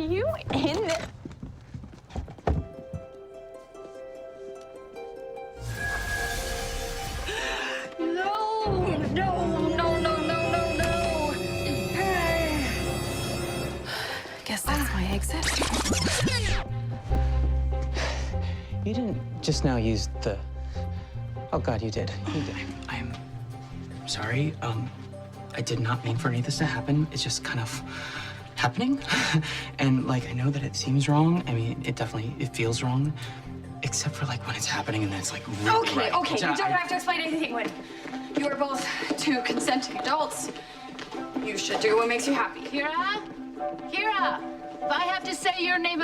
you in? No. Guess that's my exit. You didn't just now use the... Oh, God, you did. You did. I'm sorry. I did not mean for any of this to happen. It's just kind of happening. And, like, I know that it seems wrong. I mean, it feels wrong. Except for, like, when it's happening and then it's, like, really right. Okay, you don't have to explain anything, Winn. You are both two consenting adults. You should do what makes you happy. Kira? Kira, if I have to say your name